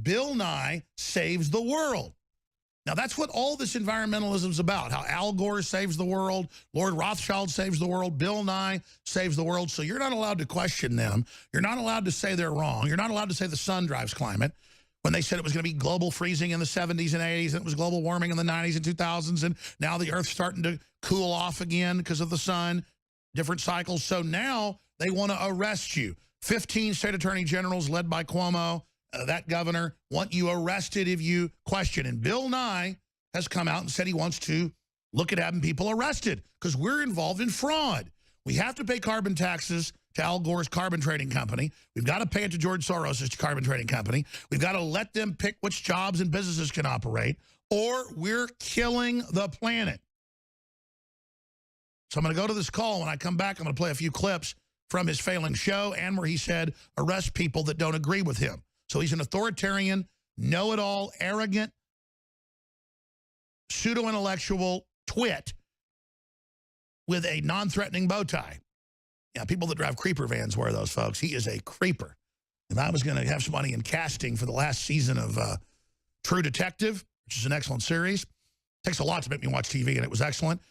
Bill Nye saves the world. Now, that's what all this environmentalism is about, how Al Gore saves the world, Lord Rothschild saves the world, Bill Nye saves the world. So you're not allowed to question them. You're not allowed to say they're wrong. You're not allowed to say the sun drives climate when they said it was going to be global freezing in the 70s and 80s, and it was global warming in the 90s and 2000s, and now the Earth's starting to cool off again because of the sun, different cycles. So now they want to arrest you. 15 state attorney generals led by Cuomo, that governor, want you arrested if you question. And Bill Nye has come out and said he wants to look at having people arrested because we're involved in fraud. We have to pay carbon taxes to Al Gore's carbon trading company. We've got to pay it to George Soros' carbon trading company. We've got to let them pick which jobs and businesses can operate, or we're killing the planet. So I'm going to go to this call. When I come back, I'm going to play a few clips from his failing show and where he said arrest people that don't agree with him. So he's an authoritarian, know-it-all, arrogant, pseudo-intellectual twit with a non-threatening bow tie. Yeah, people that drive creeper vans wear those, folks. He is a creeper. If I was going to have somebody in casting for the last season of True Detective, which is an excellent series, takes a lot to make me watch TV, and it was excellent,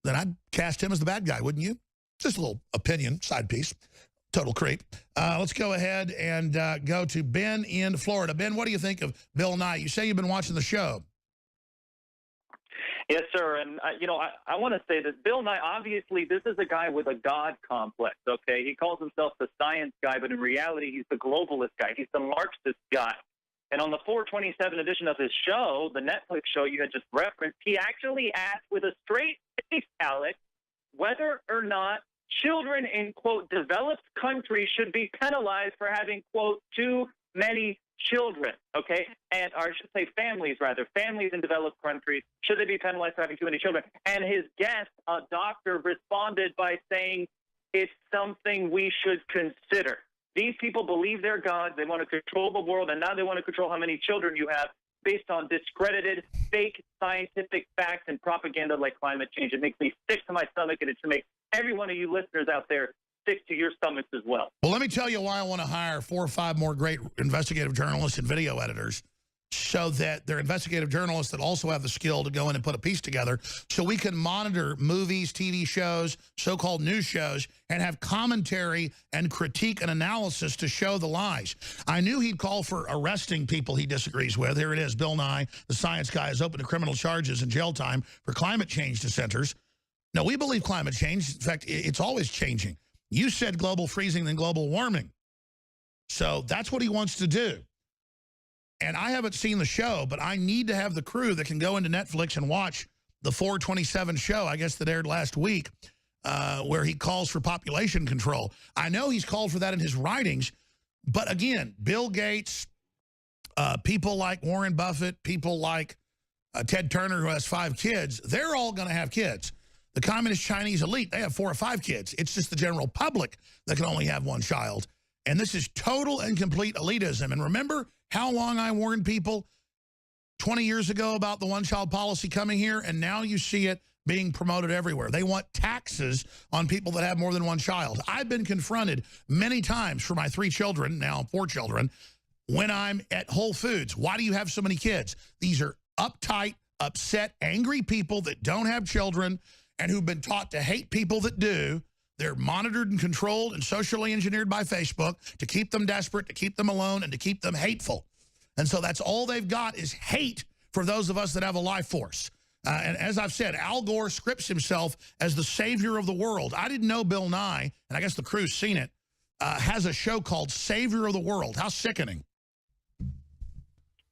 then I'd cast him as the bad guy, wouldn't you? Just a little opinion, side piece. Total creep. Let's go ahead and go to Ben in Florida. Ben, what do you think of Bill Nye? You say you've been watching the show. Yes, sir. And, I want to say that Bill Nye, obviously, this is a guy with a God complex, okay? He calls himself the science guy, but in reality, he's the globalist guy. He's the Marxist guy. And on the 427 edition of his show, the Netflix show you had just referenced, he actually asked with a straight face, Alex, whether or not children in, quote, developed countries should be penalized for having, quote, too many children, okay? And, or I should say families, rather. Families in developed countries, should they be penalized for having too many children? And his guest, a doctor, responded by saying, it's something we should consider. These people believe they're gods. They want to control the world, and now they want to control how many children you have based on discredited, fake scientific facts and propaganda like climate change. It makes me sick to my stomach, and it should make every one of you listeners out there sick to your stomachs as well. Well, let me tell you why I want to hire 4 or 5 more great investigative journalists and video editors, so that they're investigative journalists that also have the skill to go in and put a piece together, so we can monitor movies, TV shows, so-called news shows, and have commentary and critique and analysis to show the lies. I knew he'd call for arresting people he disagrees with. Here it is. Bill Nye, the science guy, is open to criminal charges and jail time for climate change dissenters. No, we believe climate change. In fact, it's always changing. You said global freezing than global warming. So that's what he wants to do. And I haven't seen the show, but I need to have the crew that can go into Netflix and watch the 427 show, I guess, that aired last week, where he calls for population control. I know he's called for that in his writings, but again, Bill Gates, people like Warren Buffett, people like Ted Turner, who has 5 kids, they're all going to have kids. The communist Chinese elite, they have 4 or 5 kids. It's just the general public that can only have 1 child. And this is total and complete elitism. And remember how long I warned people 20 years ago about the one-child policy coming here, and now you see it being promoted everywhere. They want taxes on people that have more than 1 child. I've been confronted many times for my 3 children, now 4 children, when I'm at Whole Foods. Why do you have so many kids? These are uptight, upset, angry people that don't have children and who've been taught to hate people that do. They're monitored and controlled and socially engineered by Facebook to keep them desperate, to keep them alone, and to keep them hateful. And so that's all they've got is hate for those of us that have a life force. And as I've said, Al Gore scripts himself as the savior of the world. I didn't know Bill Nye, and I guess the crew's seen it, has a show called Savior of the World. How sickening.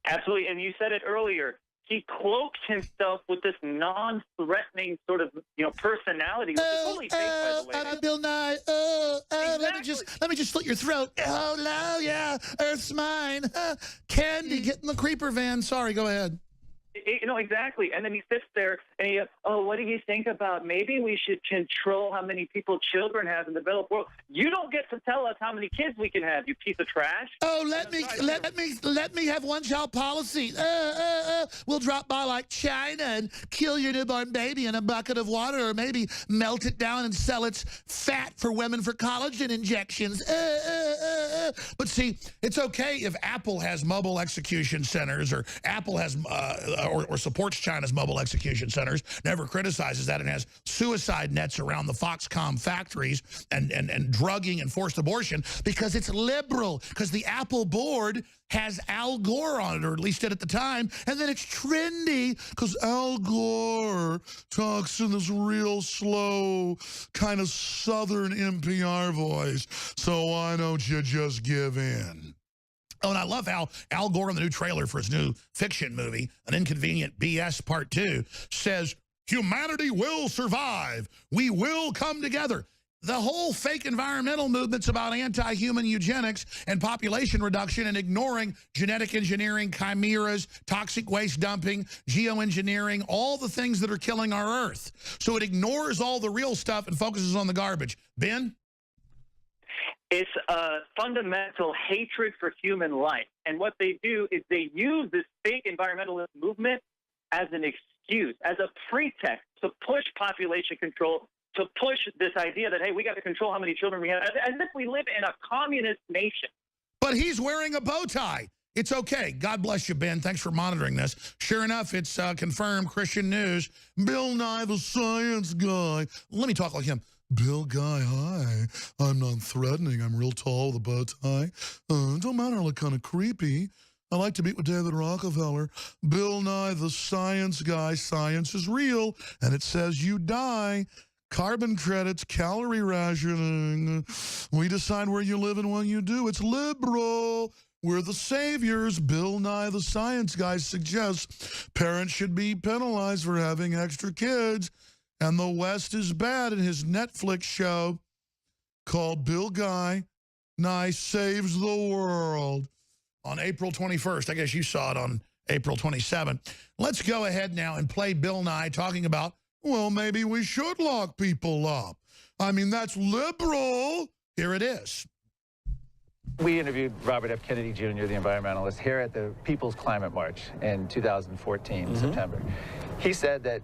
Absolutely. And you said it earlier. He cloaks himself with this non-threatening sort of, personality, which is totally fake, by the way. I'm Bill Nye. Exactly. let me just slit your throat. Oh, no, yeah, Earth's mine. Candy, get in the creeper van. Sorry, go ahead. Exactly. And then he sits there and he, oh, what do you think about maybe we should control how many people children have in the developed world? You don't get to tell us how many kids we can have, you piece of trash. Oh, let me have one-child policy. We'll drop by like China and kill your newborn baby in a bucket of water, or maybe melt it down and sell its fat for women for collagen injections. But see, it's okay if Apple has mobile execution centers, or Apple has or supports China's mobile execution centers, never criticizes that, and has suicide nets around the Foxconn factories and drugging and forced abortion, because it's liberal, because the Apple board has Al Gore on it, or at least did at the time, and then it's trendy because Al Gore talks in this real slow, kind of Southern NPR voice, so why don't you just give in? Oh, and I love how Al Gore in the new trailer for his new fiction movie, An Inconvenient BS Part 2, says, humanity will survive. We will come together. The whole fake environmental movement's about anti-human eugenics and population reduction and ignoring genetic engineering, chimeras, toxic waste dumping, geoengineering, all the things that are killing our Earth. So it ignores all the real stuff and focuses on the garbage. Ben? It's a fundamental hatred for human life. And what they do is they use this fake environmentalist movement as an excuse, as a pretext to push population control, to push this idea that, hey, we got to control how many children we have, as if we live in a communist nation. But he's wearing a bow tie. It's okay. God bless you, Ben. Thanks for monitoring this. Sure enough, it's confirmed Christian news. Bill Nye, the science guy. Let me talk like him. Bill Guy, hi. I'm non-threatening. I'm real tall with a bow tie. Don't matter, I look kind of creepy. I like to meet with David Rockefeller. Bill Nye, the science guy. Science is real, and it says you die. Carbon credits, calorie rationing. We decide where you live and when you do. It's liberal. We're the saviors. Bill Nye, the science guy, suggests parents should be penalized for having extra kids. And the West is bad. In his Netflix show called Bill Nye Saves the World on April 21st. I guess you saw it on April 27th. Let's go ahead now and play Bill Nye talking about, well, maybe we should lock people up. I mean, that's liberal. Here it is. We interviewed Robert F. Kennedy Jr., the environmentalist, here at the People's Climate March in 2014, September. He said that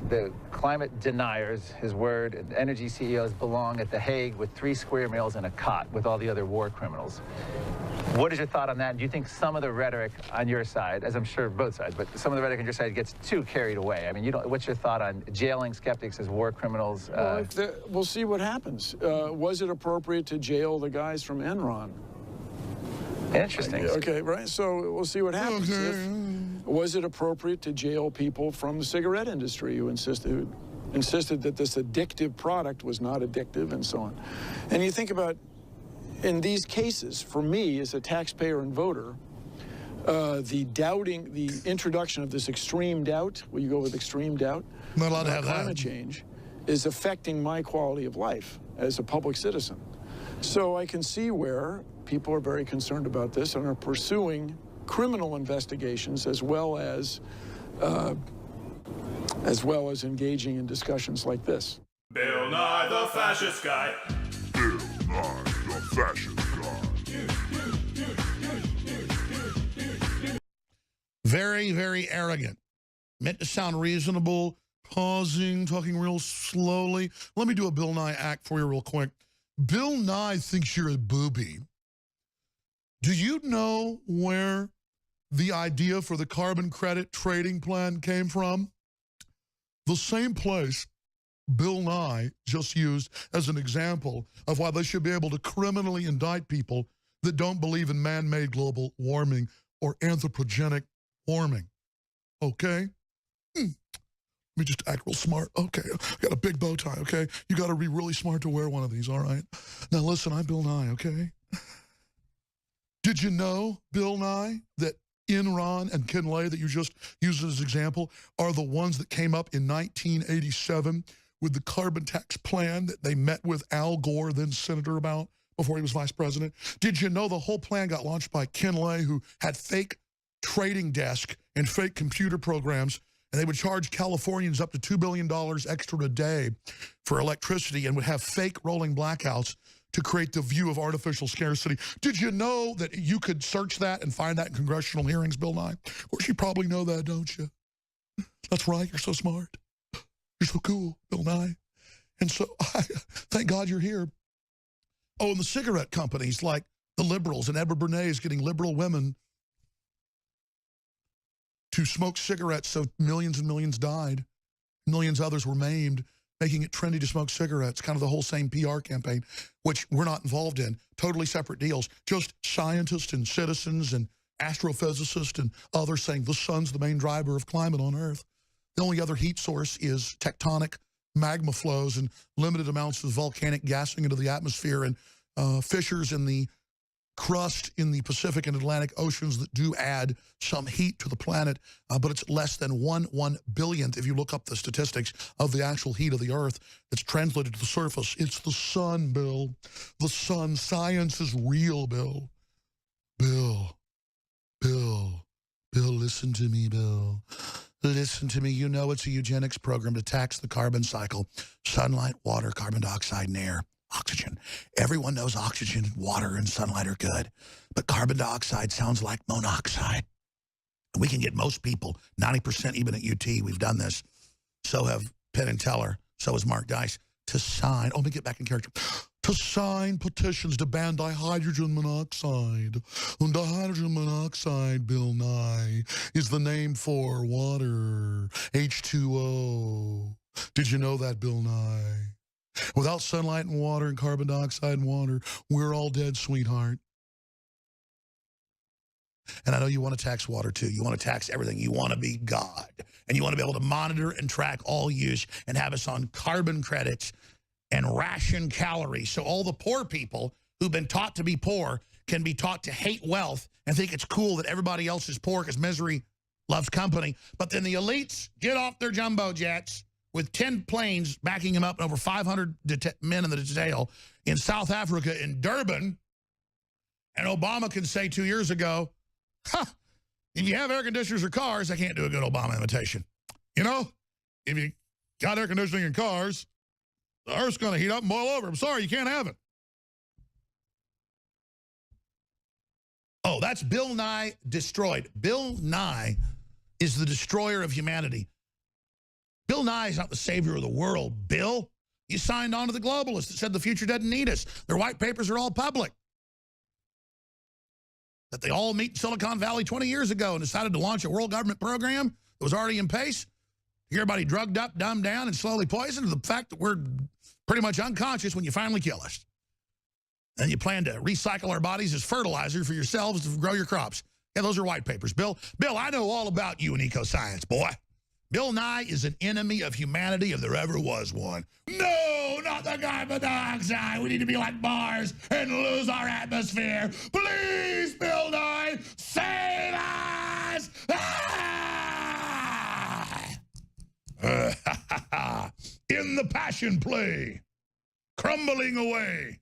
the climate deniers, his word, and energy CEOs belong at The Hague with 3 square meals and a cot with all the other war criminals. What is your thought on that? Do you think some of the rhetoric on your side, as I'm sure both sides, but some of the rhetoric on your side gets too carried away? I mean, what's your thought on jailing skeptics as war criminals? Well, we'll see what happens. Was it appropriate to jail the guys from Enron? Interesting. Okay, right. So we'll see what happens. Was it appropriate to jail people from the cigarette industry who insisted that this addictive product was not addictive and so on? And you think about, in these cases, for me as a taxpayer and voter, the introduction of this extreme doubt, will you go with extreme doubt? Not allowed to have that. Climate change is affecting my quality of life as a public citizen. So I can see where people are very concerned about this and are pursuing criminal investigations as well as engaging in discussions like this. Bill Nye the Fascist Guy. Bill Nye the Fascist Guy. Very, very arrogant. Meant to sound reasonable, pausing, talking real slowly. Let me do a Bill Nye act for you real quick. Bill Nye thinks you're a booby. Do you know where the idea for the carbon credit trading plan came from? The same place Bill Nye just used as an example of why they should be able to criminally indict people that don't believe in man-made global warming or anthropogenic warming. Okay? Let me just act real smart. Okay, I got a big bow tie, okay? You got to be really smart to wear one of these, all right? Now listen, I'm Bill Nye, okay? Did you know, Bill Nye, that Enron and Ken Lay that you just used as an example are the ones that came up in 1987 with the carbon tax plan that they met with Al Gore, then senator, about before he was vice president? Did you know the whole plan got launched by Ken Lay, who had fake trading desk and fake computer programs, and they would charge Californians up to $2 billion extra a day for electricity and would have fake rolling blackouts to create the view of artificial scarcity. Did you know that you could search that and find that in congressional hearings, Bill Nye? Of course, you probably know that, don't you? That's right, you're so smart. You're so cool, Bill Nye. And so, thank God you're here. Oh, and the cigarette companies like the liberals, and Edward Bernays getting liberal women to smoke cigarettes so millions and millions died. Millions others were maimed, making it trendy to smoke cigarettes, kind of the whole same PR campaign, which we're not involved in. Totally separate deals. Just scientists and citizens and astrophysicists and others saying the sun's the main driver of climate on Earth. The only other heat source is tectonic magma flows and limited amounts of volcanic gassing into the atmosphere and fissures in the crust in the Pacific and Atlantic Oceans that do add some heat to the planet, but it's less than 1/1 billionth, if you look up the statistics, of the actual heat of the Earth that's translated to the surface. It's the sun, Bill. The sun. Science is real, Bill. Bill, listen to me, Bill. Listen to me. You know it's a eugenics program to tax the carbon cycle. Sunlight, water, carbon dioxide, and air. Oxygen. Everyone knows oxygen, water, and sunlight are good. But carbon dioxide sounds like monoxide. We can get most people, 90% even at UT, we've done this. So have Penn and Teller, so has Mark Dice, to sign, let me get back in character, to sign petitions to ban dihydrogen monoxide. And dihydrogen monoxide, Bill Nye, is the name for water, H2O. Did you know that, Bill Nye? Without sunlight and water and carbon dioxide and water, we're all dead, sweetheart. And I know you want to tax water, too. You want to tax everything. You want to be God. And you want to be able to monitor and track all use and have us on carbon credits and ration calories. So all the poor people who've been taught to be poor can be taught to hate wealth and think it's cool that everybody else is poor because misery loves company. But then the elites get off their jumbo jets with 10 planes backing him up and over 500 men in the detail in South Africa, in Durban. And Obama can say 2 years ago, if you have air conditioners or cars, I can't do a good Obama imitation. You know, if you got air conditioning in cars, the Earth's going to heat up and boil over. I'm sorry, you can't have it. Oh, that's Bill Nye destroyed. Bill Nye is the destroyer of humanity. Bill Nye is not the savior of the world, Bill. You signed on to the globalists that said the future doesn't need us. Their white papers are all public. That they all meet in Silicon Valley 20 years ago and decided to launch a world government program that was already in pace. Everybody drugged up, dumbed down, and slowly poisoned to the fact that we're pretty much unconscious when you finally kill us. And you plan to recycle our bodies as fertilizer for yourselves to grow your crops. Yeah, those are white papers. Bill, I know all about you and eco-science, boy. Bill Nye is an enemy of humanity if there ever was one. No, not the carbon dioxide. We need to be like Mars and lose our atmosphere. Please, Bill Nye, save us! Ah! In the passion play, crumbling away.